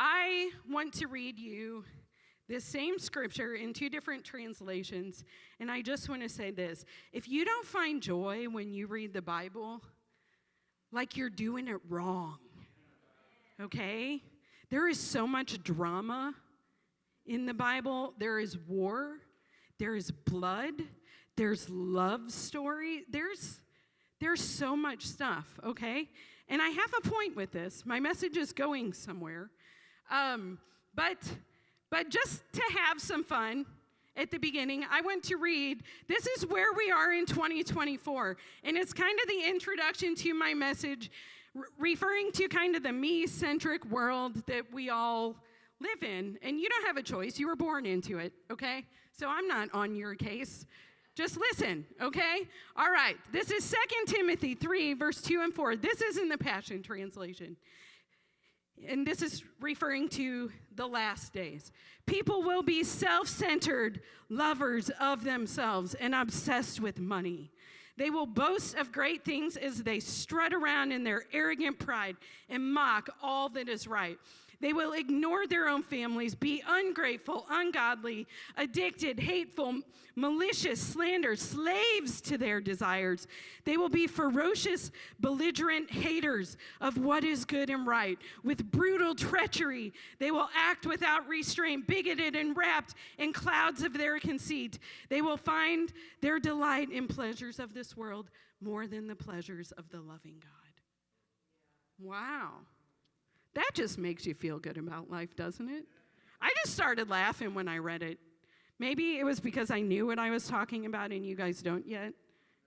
I want to read you this same scripture in two different translations, and I just want to say this. If you don't find joy when you read the Bible, like you're doing it wrong, okay? There is so much drama in the Bible. There is war, there is blood, there's love story, there's so much stuff, okay? And I have a point with this. My message is going somewhere. But just to have some fun at the beginning, I want to read, this is where we are in 2024. And it's kind of the introduction to my message, referring to kind of the me-centric world that we all live in. And you don't have a choice. You were born into it, okay? So I'm not on your case. Just listen, okay? All right. This is 2 Timothy 3, verse 2 and 4. This is in the Passion Translation. And this is referring to the last days. People will be self-centered, lovers of themselves, and obsessed with money. They will boast of great things as they strut around in their arrogant pride and mock all that is right. They will ignore their own families, be ungrateful, ungodly, addicted, hateful, malicious, slanderers, slaves to their desires. They will be ferocious, belligerent haters of what is good and right. With brutal treachery, they will act without restraint, bigoted and wrapped in clouds of their conceit. They will find their delight in pleasures of this world more than the pleasures of the loving God. Wow. That just makes you feel good about life, doesn't it? I just started laughing when I read it. Maybe it was because I knew what I was talking about and you guys don't yet,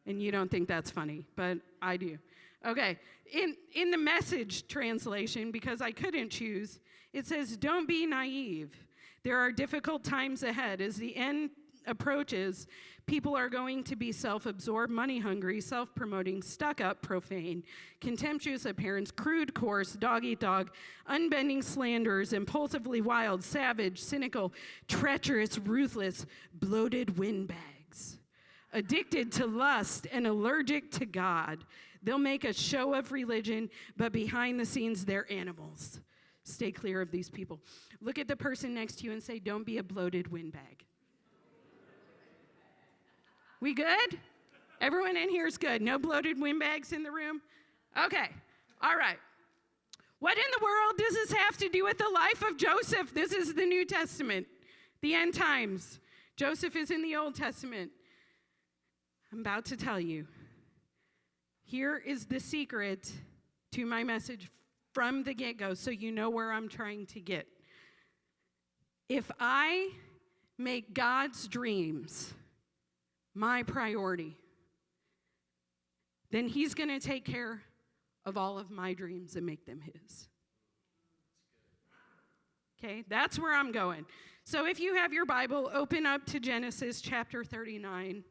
and you don't think that's funny, but I do. Okay, in the Message translation, because I couldn't choose, it says, don't be naive. There are difficult times ahead. As the end approaches, people are going to be self-absorbed, money-hungry, self-promoting, stuck-up, profane, contemptuous appearance, crude, coarse, dog-eat-dog, unbending slanderers, impulsively wild, savage, cynical, treacherous, ruthless, bloated windbags, addicted to lust and allergic to God. They'll make a show of religion, but behind the scenes, they're animals. Stay clear of these people. Look at the person next to you and say, don't be a bloated windbag. We good? Everyone in here is good. No bloated windbags in the room? Okay. All right. What in the world does this have to do with the life of Joseph? This is the New Testament, the end times. Joseph is in the Old Testament. I'm about to tell you. Here is the secret to my message from the get-go, so you know where I'm trying to get. If I make God's dreams my priority, then he's going to take care of all of my dreams and make them his. Okay, that's where I'm going. So if you have your Bible, open up to Genesis chapter 39.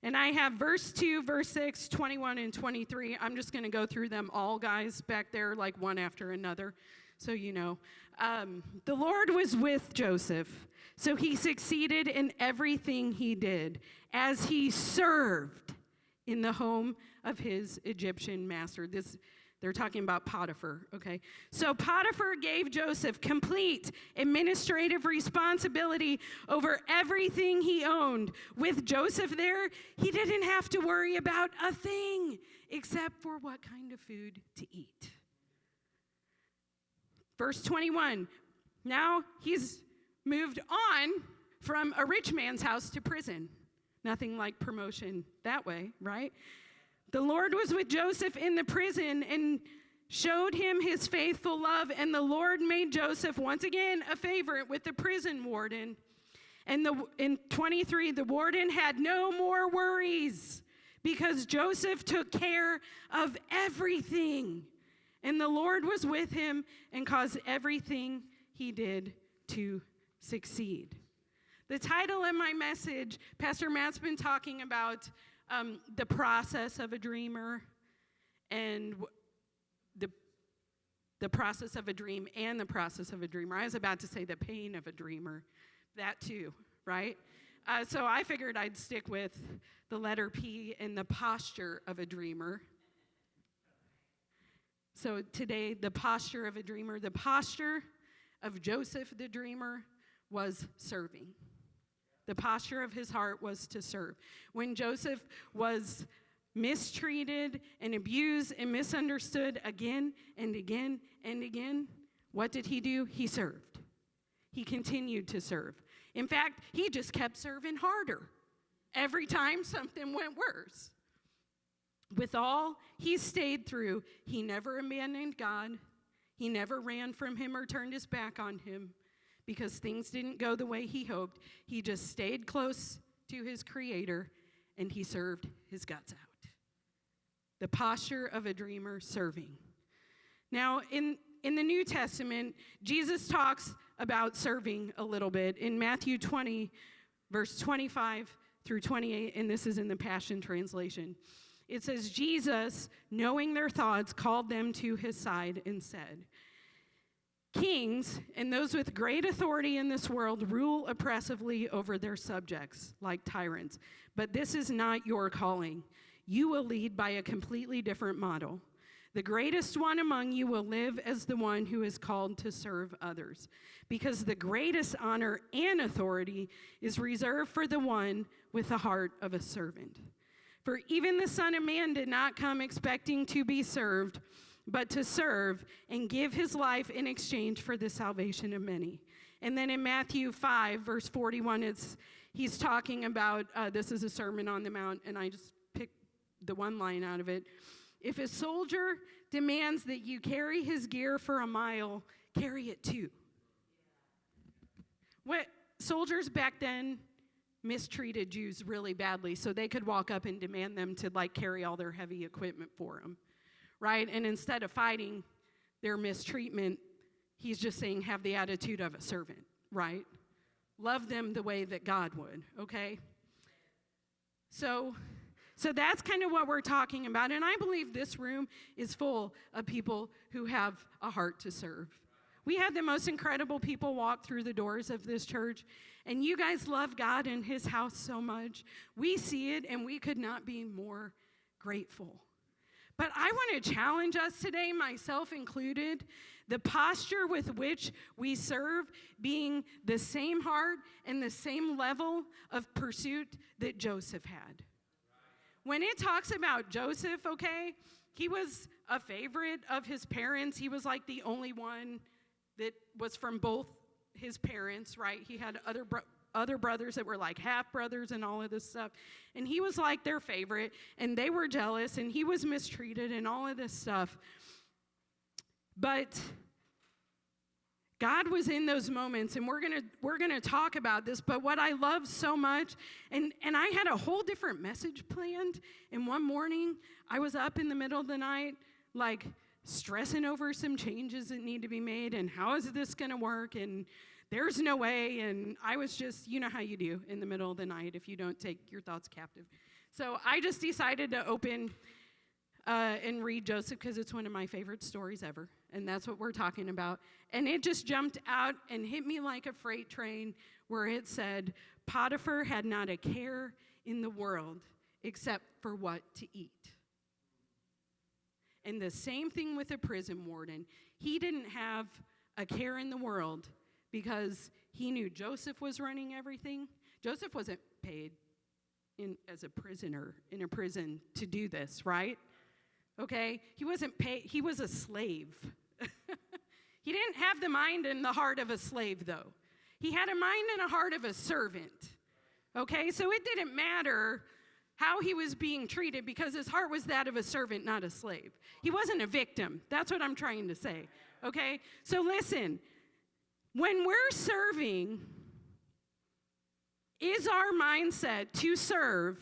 And I have verse 2, verse 6, 21, and 23. I'm just going to go through them all, guys, back there, like one after another, so you know. The Lord was with Joseph, so he succeeded in everything he did as he served in the home of his Egyptian master. They're talking about Potiphar, okay? So Potiphar gave Joseph complete administrative responsibility over everything he owned. With Joseph there, he didn't have to worry about a thing except for what kind of food to eat. Verse 21, now he's moved on from a rich man's house to prison. Nothing like promotion that way, right? The Lord was with Joseph in the prison and showed him his faithful love. And the Lord made Joseph once again a favorite with the prison warden. And in 23, the warden had no more worries because Joseph took care of everything. And the Lord was with him and caused everything he did to succeed. The title of my message, Pastor Matt's been talking about the process of a dreamer and the process of a dream and the process of a dreamer. I was about to say the pain of a dreamer, that too, right? So I figured I'd stick with the letter P and the posture of a dreamer. So today, the posture of a dreamer, the posture of Joseph the dreamer was serving. The posture of his heart was to serve. When Joseph was mistreated and abused and misunderstood again and again and again, what did he do? He served. He continued to serve. In fact, he just kept serving harder every time something went worse. With all he stayed through, he never abandoned God. He never ran from him or turned his back on him because things didn't go the way he hoped. He just stayed close to his Creator, and he served his guts out. The posture of a dreamer, serving. Now, in the New Testament, Jesus talks about serving a little bit. In Matthew 20, verse 25 through 28, and this is in the Passion Translation. It says, Jesus, knowing their thoughts, called them to his side and said, kings and those with great authority in this world rule oppressively over their subjects like tyrants. But this is not your calling. You will lead by a completely different model. The greatest one among you will live as the one who is called to serve others, because the greatest honor and authority is reserved for the one with the heart of a servant. For even the Son of Man did not come expecting to be served, but to serve and give his life in exchange for the salvation of many. And then in Matthew 5, verse 41, he's talking about, this is a Sermon on the Mount, and I just picked the one line out of it. If a soldier demands that you carry his gear for a mile, carry it too. What soldiers back then mistreated Jews really badly, so they could walk up and demand them to carry all their heavy equipment for them, right? And instead of fighting their mistreatment, he's just saying have the attitude of a servant, right? Love them the way that God would, okay? So that's kind of what we're talking about, and I believe this room is full of people who have a heart to serve. We had the most incredible people walk through the doors of this church, and you guys love God and his house so much. We see it, and we could not be more grateful. But I want to challenge us today, myself included, the posture with which we serve being the same heart and the same level of pursuit that Joseph had. When it talks about Joseph, okay, he was a favorite of his parents. He was like the only one that was from both his parents, right? He had other brothers that were like half brothers and all of this stuff. And he was like their favorite, and they were jealous, and he was mistreated and all of this stuff. But God was in those moments, and we're gonna talk about this, but what I love so much, and I had a whole different message planned, and one morning, I was up in the middle of the night, stressing over some changes that need to be made, and how is this gonna work, and there's no way, and I was just, you know how you do in the middle of the night if you don't take your thoughts captive. So I just decided to open and read Joseph because it's one of my favorite stories ever, and that's what we're talking about. And it just jumped out and hit me like a freight train where it said, Potiphar had not a care in the world except for what to eat. And the same thing with the prison warden. He didn't have a care in the world because he knew Joseph was running everything. Joseph wasn't paid as a prisoner in a prison to do this, right? Okay? He wasn't paid. He was a slave. He didn't have the mind and the heart of a slave, though. He had a mind and a heart of a servant. Okay? So it didn't matter how he was being treated because his heart was that of a servant, not a slave. He wasn't a victim. That's what I'm trying to say. Okay? So listen, when we're serving, is our mindset to serve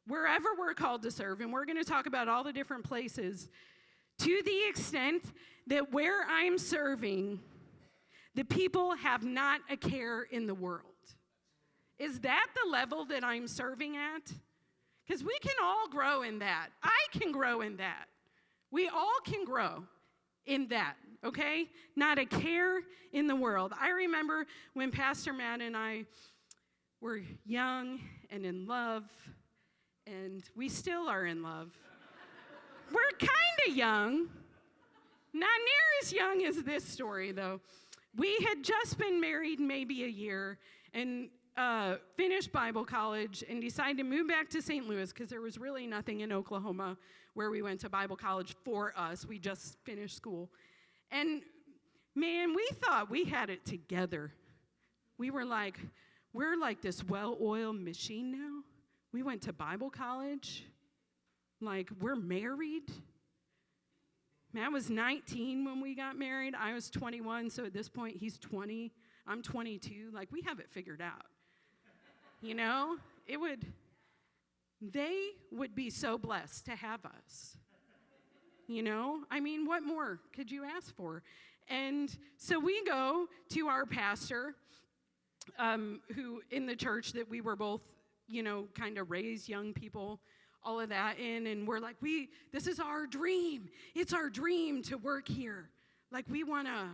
wherever we're called to serve, and we're going to talk about all the different places, to the extent that where I'm serving, the people have not a care in the world. Is that the level that I'm serving at? Because we can all grow in that. I can grow in that. We all can grow in that, okay? Not a care in the world. I remember when Pastor Matt and I were young and in love, and we still are in love. We're kind of young, as young as this story, though. We had just been married maybe a year and finished Bible college and decided to move back to St. Louis because there was really nothing in Oklahoma where we went to Bible college for us. We just finished school. And man, we thought we had it together. We were like, we're like this well-oiled machine now. We went to Bible college. Like, we're married. Matt was 19 when we got married. I was 21, so at this point, he's 20. I'm 22. Like, we have it figured out. You know? They would be so blessed to have us. You know? I mean, what more could you ask for? And so we go to our pastor, who in the church that we were both, you know, kind of raised young people, all of that in, and we're like, this is our dream. It's our dream to work here. Like, we want to,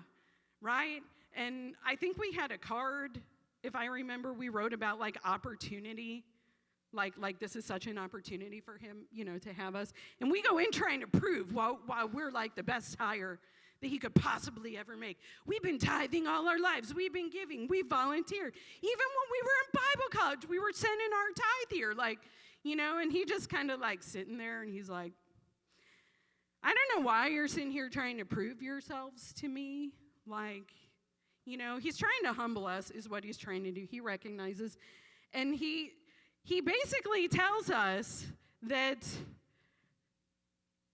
right? And I think we had a card, if I remember, we wrote about, like, opportunity. Like this is such an opportunity for him, you know, to have us. And we go in trying to prove, while we're, like, the best hire that he could possibly ever make. We've been tithing all our lives. We've been giving. We volunteered. Even when we were in Bible college, we were sending our tithe here, like, you know, and he just kind of like sitting there and he's like, I don't know why you're sitting here trying to prove yourselves to me. Like, you know, he's trying to humble us is what he's trying to do. He recognizes. And he basically tells us that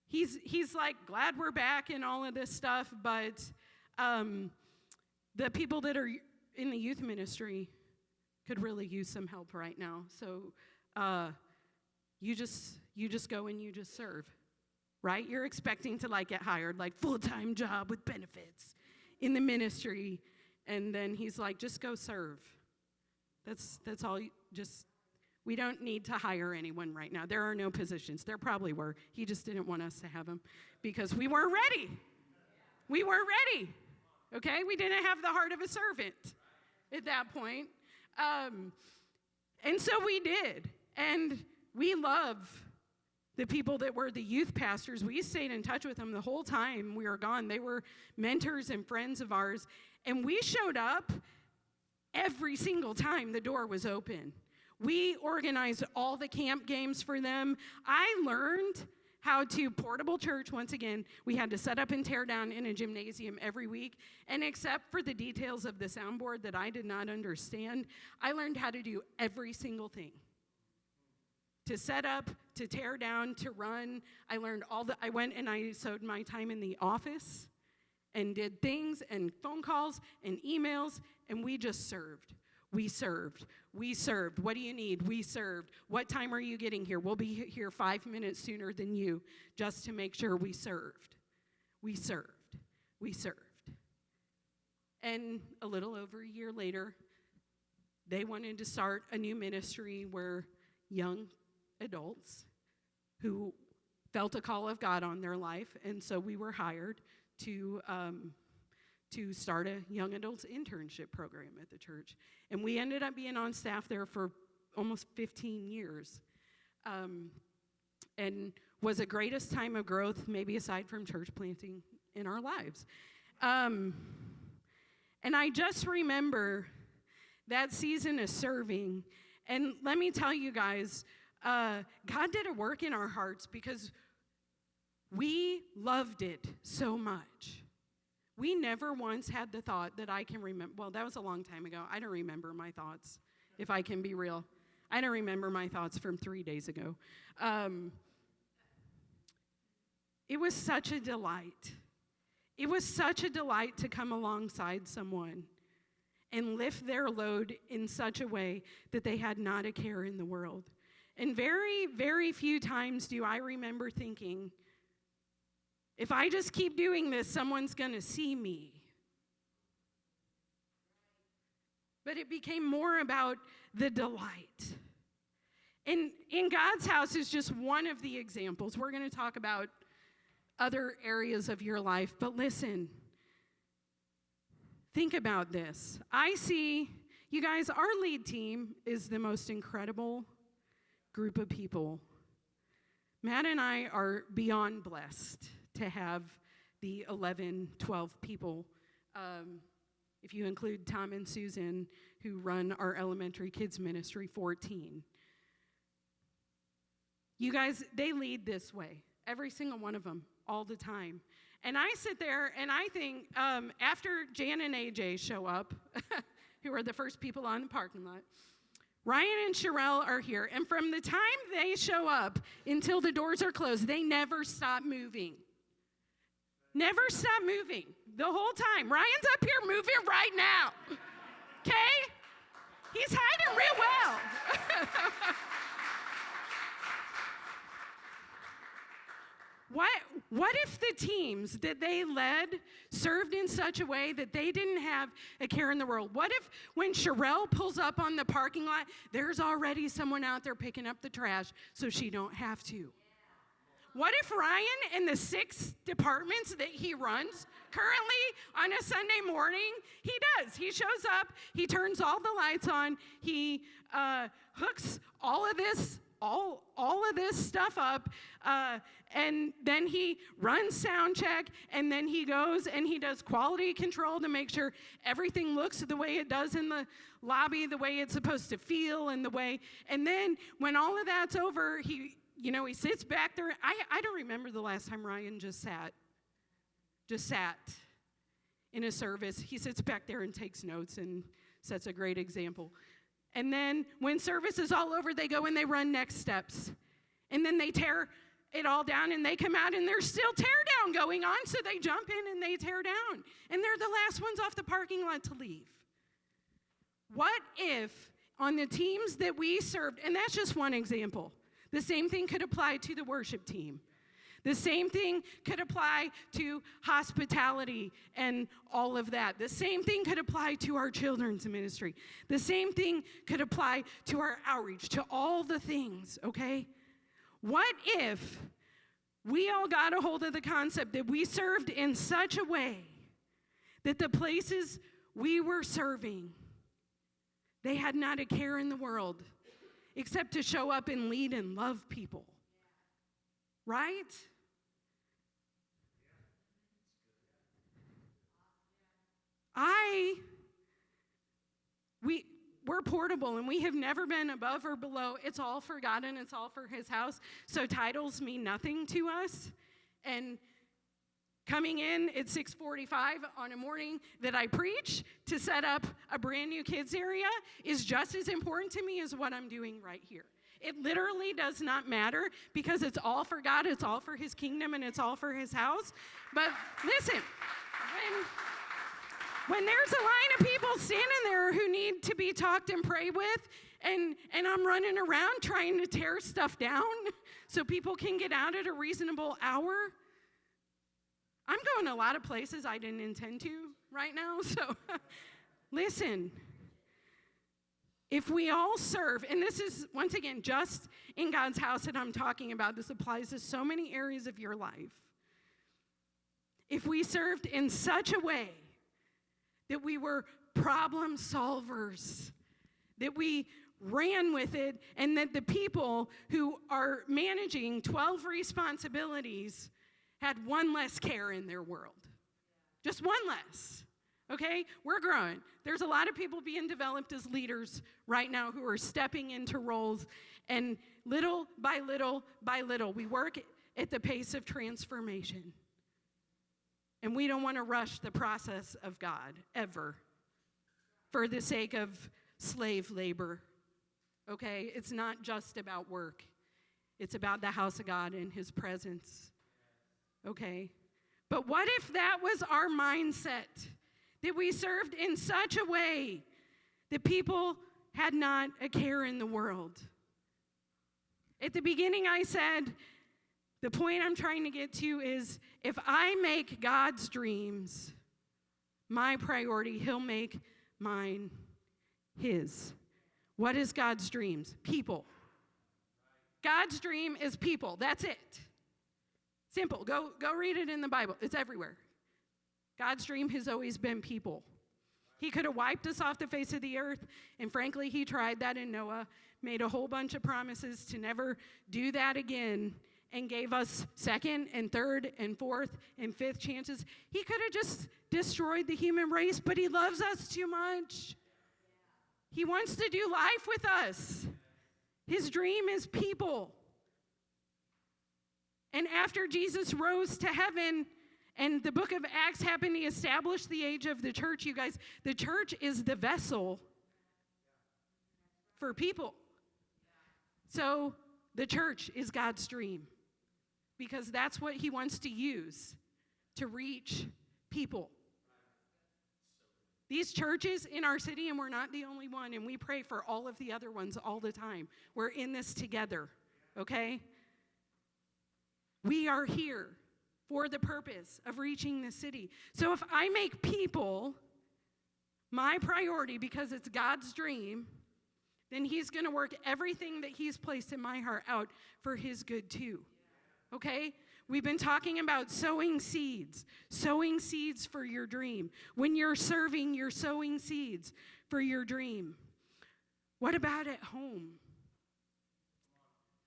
he's like glad we're back and all of this stuff, but the people that are in the youth ministry could really use some help right now. So you just go and you just serve, right? You're expecting to like get hired, like full-time job with benefits in the ministry, and then he's like, just go serve. That's all. We don't need to hire anyone right now. There are no positions. There probably were. He just didn't want us to have them because we weren't ready. We weren't ready. Okay, we didn't have the heart of a servant at that point, and so we did. And we love the people that were the youth pastors. We stayed in touch with them the whole time we were gone. They were mentors and friends of ours. And we showed up every single time the door was open. We organized all the camp games for them. I learned how to portable church. Once again, we had to set up and tear down in a gymnasium every week. And except for the details of the soundboard that I did not understand, I learned how to do every single thing. To set up, to tear down, to run. I learned I went and I sewed my time in the office and did things and phone calls and emails, and we just served. We served. We served. What do you need? We served. What time are you getting here? We'll be here 5 minutes sooner than you, just to make sure we served. We served. We served. And a little over a year later, they wanted to start a new ministry where young adults who felt a call of God on their life, and so we were hired to start a young adults internship program at the church. And we ended up being on staff there for almost 15 years. And was the greatest time of growth, maybe aside from church planting, in our lives. And I just remember that season of serving. And let me tell you guys, God did a work in our hearts because we loved it so much. We never once had the thought that I can remember. Well, that was a long time ago. I don't remember my thoughts, if I can be real. I don't remember my thoughts from 3 days ago. It was such a delight. It was such a delight to come alongside someone and lift their load in such a way that they had not a care in the world. And very, very few times do I remember thinking, if I just keep doing this, someone's going to see me. But it became more about the delight. And in God's house is just one of the examples. We're going to talk about other areas of your life. But listen, think about this. I see, you guys, our lead team is the most incredible group of people. Matt and I are beyond blessed to have the 11, 12 people. If you include Tom and Susan, who run our elementary kids ministry, 14. You guys, they lead this way. Every single one of them, all the time. And I sit there and I think, after Jan and AJ show up, who are the first people on the parking lot, Ryan and Sherelle are here. And from the time they show up until the doors are closed, they never stop moving. Never stop moving the whole time. Ryan's up here moving right now. Okay? He's hiding real well. What if the teams that they led served in such a way that they didn't have a care in the world? What if when Sherelle pulls up on the parking lot, there's already someone out there picking up the trash so she don't have to? What if Ryan and the 6 departments that he runs currently on a Sunday morning, he does. He shows up, he turns all the lights on, he hooks all of this stuff up, and then he runs sound check, and then he goes and he does quality control to make sure everything looks the way it does in the lobby, the way it's supposed to feel, and then when all of that's over, he sits back there. I don't remember the last time Ryan just sat in a service. He sits back there and takes notes and sets a great example. And then when service is all over, they go and they run next steps. And then they tear it all down and they come out and there's still tear down going on. So they jump in and they tear down. And they're the last ones off the parking lot to leave. What if on the teams that we served, and that's just one example, the same thing could apply to the worship team. The same thing could apply to hospitality and all of that. The same thing could apply to our children's ministry. The same thing could apply to our outreach, to all the things, okay? What if we all got a hold of the concept that we served in such a way that the places we were serving, they had not a care in the world except to show up and lead and love people, right? We're portable, and we have never been above or below. It's all for God, and it's all for his house. So titles mean nothing to us. And coming in at 6:45 on a morning that I preach to set up a brand new kids area is just as important to me as what I'm doing right here. It literally does not matter because it's all for God, it's all for his kingdom, and it's all for his house. But listen, when there's a line of people standing there who need to be talked and prayed with, and I'm running around trying to tear stuff down so people can get out at a reasonable hour, I'm going a lot of places I didn't intend to right now. So listen, if we all serve, and this is, once again, just in God's house that I'm talking about, this applies to so many areas of your life. If we served in such a way that we were problem solvers, that we ran with it, and that the people who are managing 12 responsibilities had one less care in their world. Just one less, okay? We're growing. There's a lot of people being developed as leaders right now who are stepping into roles, and little by little by little, we work at the pace of transformation. And we don't want to rush the process of God, ever, for the sake of slave labor, okay? It's not just about work. It's about the house of God and his presence, okay? But what if that was our mindset, that we served in such a way that people had not a care in the world? At the beginning I said, the point I'm trying to get to is if I make God's dreams my priority, he'll make mine his. What is God's dreams? People. God's dream is people. That's it. Simple. Go read it in the Bible. It's everywhere. God's dream has always been people. He could have wiped us off the face of the earth, and frankly, he tried that in Noah, made a whole bunch of promises to never do that again, and gave us second and third and fourth and fifth chances. He could have just destroyed the human race, but he loves us too much. He wants to do life with us. His dream is people. And after Jesus rose to heaven and the book of Acts happened to establish the age of the church, you guys, the church is the vessel for people. So the church is God's dream because that's what he wants to use to reach people. These churches in our city, and we're not the only one, and we pray for all of the other ones all the time. We're in this together, okay? We are here for the purpose of reaching the city. So if I make people my priority because it's God's dream, then he's going to work everything that he's placed in my heart out for his good too. Okay? We've been talking about sowing seeds for your dream. When you're serving, you're sowing seeds for your dream. What about at home?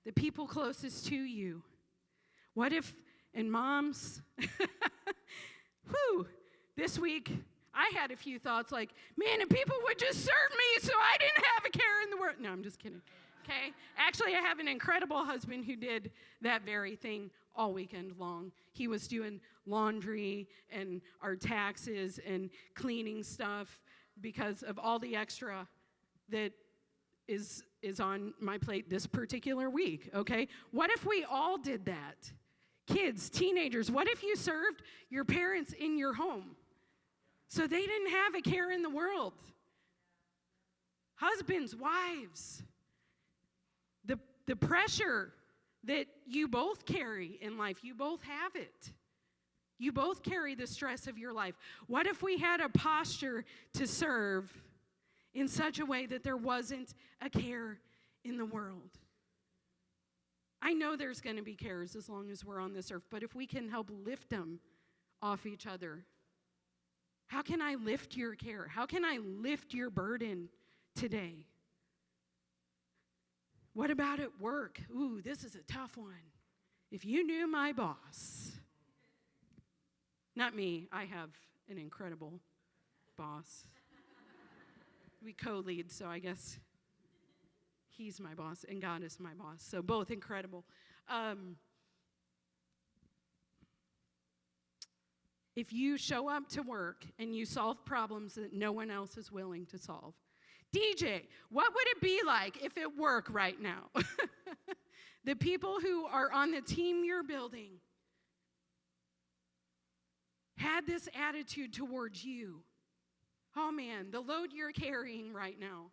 The people closest to you. What if, and moms, this week, I had a few thoughts like, man, if people would just serve me so I didn't have a care in the world. No, I'm just kidding, okay? Actually, I have an incredible husband who did that very thing all weekend long. He was doing laundry and our taxes and cleaning stuff because of all the extra that is on my plate this particular week, okay? What if we all did that? Kids, teenagers, what if you served your parents in your home? So they didn't have a care in the world. Husbands, wives, the pressure that you both carry in life, you both have it. You both carry the stress of your life. What if we had a posture to serve in such a way that there wasn't a care in the world? I know there's going to be cares as long as we're on this earth, but if we can help lift them off each other, how can I lift your care? How can I lift your burden today? What about at work? Ooh, this is a tough one. If you knew my boss, not me, I have an incredible boss. We co-lead, so I guess he's my boss and God is my boss. So both incredible. If you show up to work and you solve problems that no one else is willing to solve, DJ, what would it be like if at work right now, the people who are on the team you're building had this attitude towards you? Oh man, the load you're carrying right now,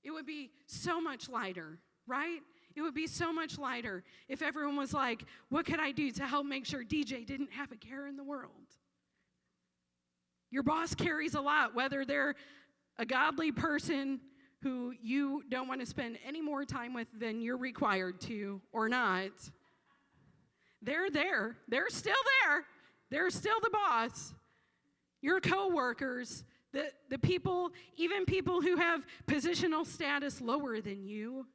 it would be so much lighter, right? It would be so much lighter if everyone was like, what could I do to help make sure DJ didn't have a care in the world? Your boss carries a lot, whether they're a godly person who you don't want to spend any more time with than you're required to or not. They're there. They're still there. They're still the boss. Your coworkers, the people, even people who have positional status lower than you,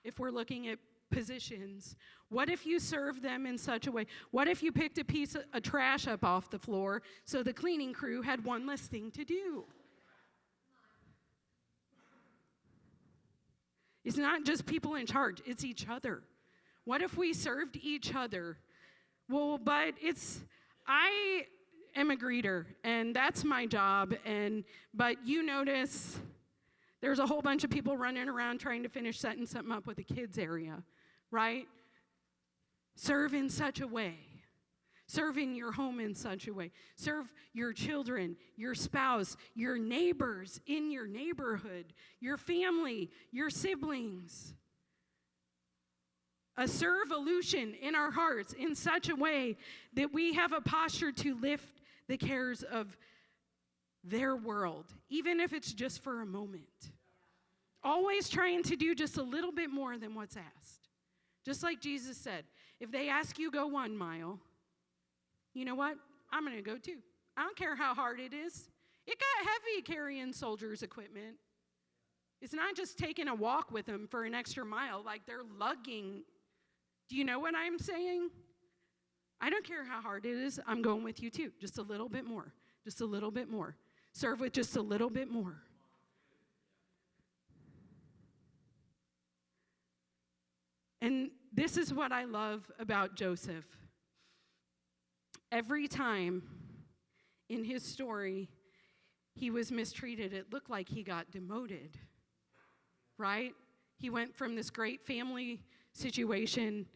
if we're looking at positions. What if you served them in such a way? What if you picked a piece of trash up off the floor so the cleaning crew had one less thing to do? It's not just people in charge, it's each other. What if we served each other? Well, but I am a greeter, and that's my job, but you notice there's a whole bunch of people running around trying to finish setting something up with the kids area, right? Serve in such a way. Serve in your home in such a way. Serve your children, your spouse, your neighbors in your neighborhood, your family, your siblings. A servolution in our hearts in such a way that we have a posture to lift the cares of their world, even if it's just for a moment. Always trying to do just a little bit more than what's asked. Just like Jesus said, if they ask you go 1 mile, you know what? I'm going to go 2. I don't care how hard it is. It got heavy carrying soldiers' equipment. It's not just taking a walk with them for an extra mile, like they're lugging Do you know what I'm saying? I don't care how hard it is. I'm going with you too. Just a little bit more. Just a little bit more. Serve with just a little bit more. And this is what I love about Joseph. Every time in his story he was mistreated, it looked like he got demoted, right? He went from this great family situation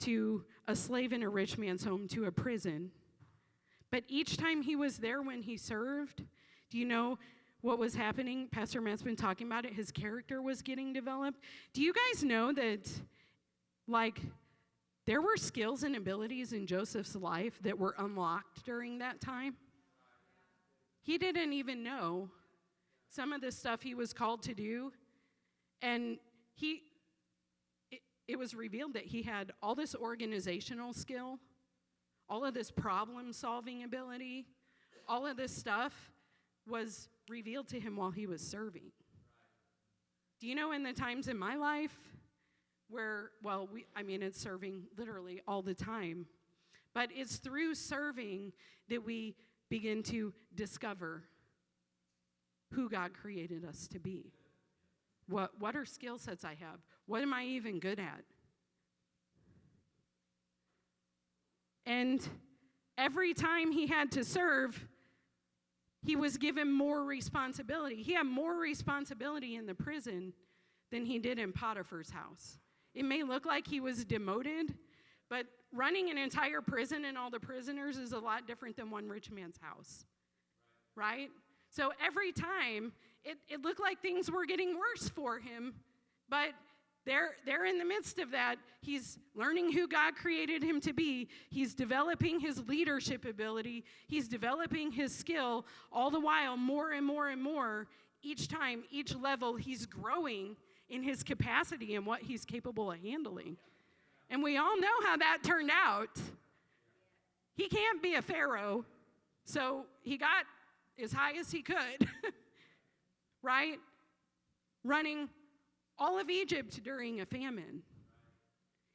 to a slave in a rich man's home to a prison. But each time he was there when he served, do you know what was happening? Pastor Matt's been talking about it. His character was getting developed. Do you guys know that, there were skills and abilities in Joseph's life that were unlocked during that time? He didn't even know some of the stuff he was called to do. And it was revealed that he had all this organizational skill, all of this problem-solving ability, all of this stuff was revealed to him while he was serving. Do you know in the times in my life where, it's serving literally all the time, but it's through serving that we begin to discover who God created us to be. What are skill sets I have? What am I even good at? And every time he had to serve, he was given more responsibility. He had more responsibility in the prison than he did in Potiphar's house. It may look like he was demoted, but running an entire prison and all the prisoners is a lot different than one rich man's house, right? So every time, it looked like things were getting worse for him, but they're in the midst of that. He's learning who God created him to be. He's developing his leadership ability. He's developing his skill, all the while more and more and more. Each time, each level, he's growing in his capacity and what he's capable of handling. And we all know how that turned out. He can't be a pharaoh, so he got as high as he could, right? Running all of Egypt during a famine.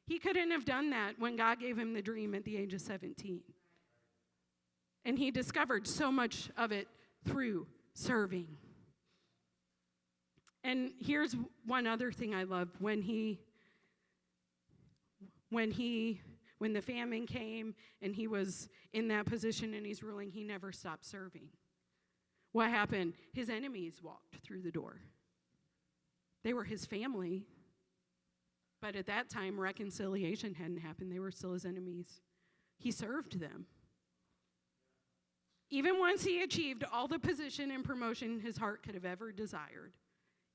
He couldn't have done that when God gave him the dream at the age of 17. And he discovered so much of it through serving. And here's one other thing I love. When the famine came and he was in that position and he's ruling, he never stopped serving. What happened? His enemies walked through the door. They were his family, but at that time, reconciliation hadn't happened. They were still his enemies. He served them. Even once he achieved all the position and promotion his heart could have ever desired,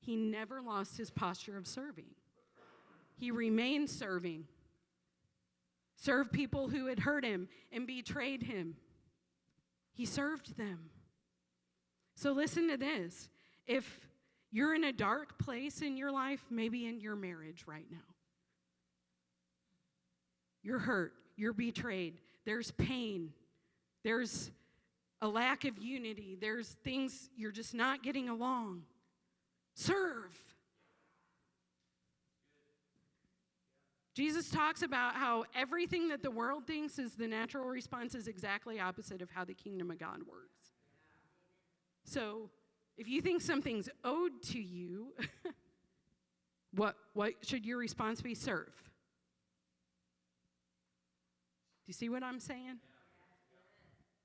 he never lost his posture of serving. He remained serving. Served people who had hurt him and betrayed him. He served them. So listen to this. If you're in a dark place in your life, maybe in your marriage right now, you're hurt, you're betrayed, there's pain, there's a lack of unity, there's things you're just not getting along, serve. Jesus talks about how everything that the world thinks is the natural response is exactly opposite of how the kingdom of God works. So if you think something's owed to you, what should your response be? Serve. Do you see what I'm saying?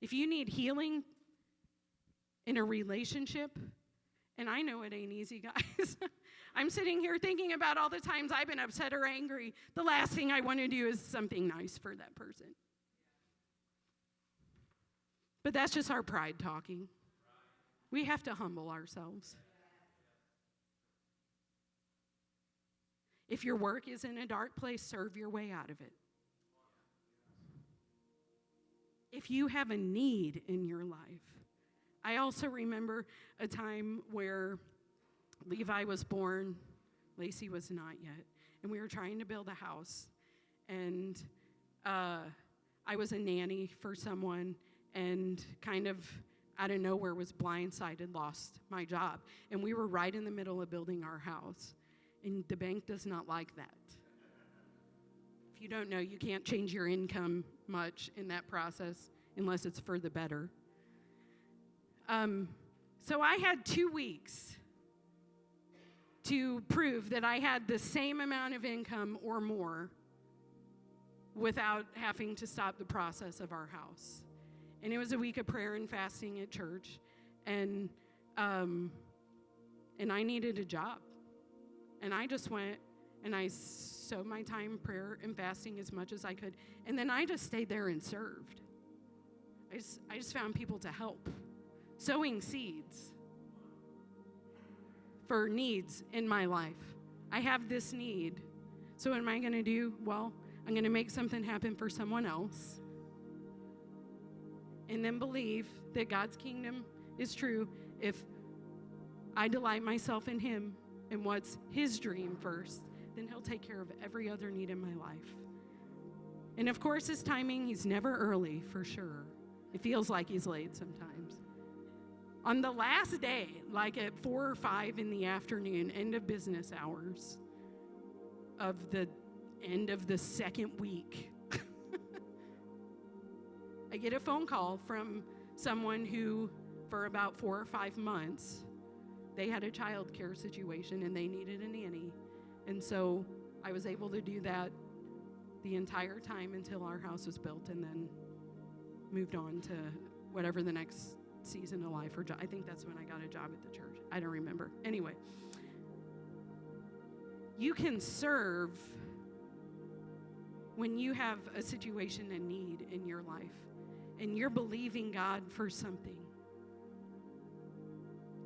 If you need healing in a relationship, and I know it ain't easy, guys. I'm sitting here thinking about all the times I've been upset or angry. The last thing I want to do is something nice for that person. But that's just our pride talking. We have to humble ourselves. If your work is in a dark place, serve your way out of it. If you have a need in your life. I also remember a time where Levi was born, Lacey was not yet, and we were trying to build a house. And I was a nanny for someone, and kind of out of nowhere was blindsided, lost my job. And we were right in the middle of building our house. And the bank does not like that. If you don't know, you can't change your income much in that process unless it's for the better. So I had 2 weeks to prove that I had the same amount of income or more without having to stop the process of our house. And it was a week of prayer and fasting at church, and I needed a job. And I just went and I sowed my time prayer and fasting as much as I could, and then I just stayed there and served. I just found people to help, sowing seeds for needs in my life. I have this need. So what am I going to do? Well, I'm going to make something happen for someone else. And then believe that God's kingdom is true if I delight myself in him and what's his dream first, then he'll take care of every other need in my life. And of course, his timing, he's never early, for sure. It feels like he's late sometimes. On the last day, like at 4 or 5 in the afternoon, end of business hours of the end of the second week, I get a phone call from someone who, for about 4 or 5 months, they had a child care situation and they needed a nanny. And so I was able to do that the entire time until our house was built, and then moved on to whatever the next season of life or job. I think that's when I got a job at the church. I don't remember. Anyway, you can serve when you have a situation and need in your life and you're believing God for something.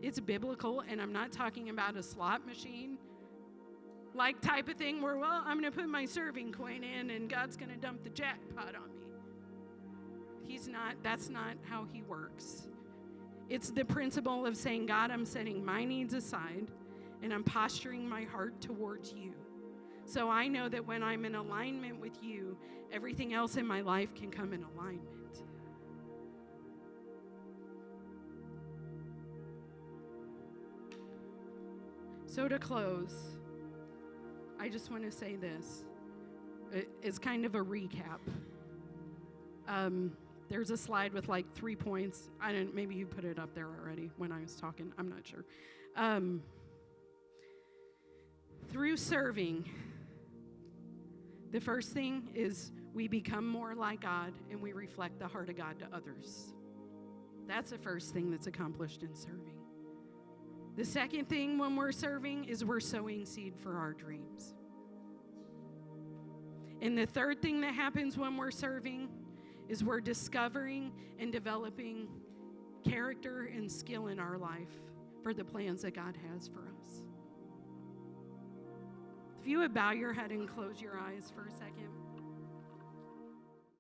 It's biblical, and I'm not talking about a slot machine like type of thing where, well, I'm going to put my serving coin in and God's going to dump the jackpot on me. That's not how he works. It's the principle of saying, God, I'm setting my needs aside and I'm posturing my heart towards you. So I know that when I'm in alignment with you, everything else in my life can come in alignment. So to close, I just want to say this. It's kind of a recap. There's a slide with like 3 points. Maybe you put it up there already when I was talking. I'm not sure. Through serving, the first thing is we become more like God and we reflect the heart of God to others. That's the first thing that's accomplished in serving. The second thing when we're serving is we're sowing seed for our dreams. And the third thing that happens when we're serving is we're discovering and developing character and skill in our life for the plans that God has for us. If you would bow your head and close your eyes for a second.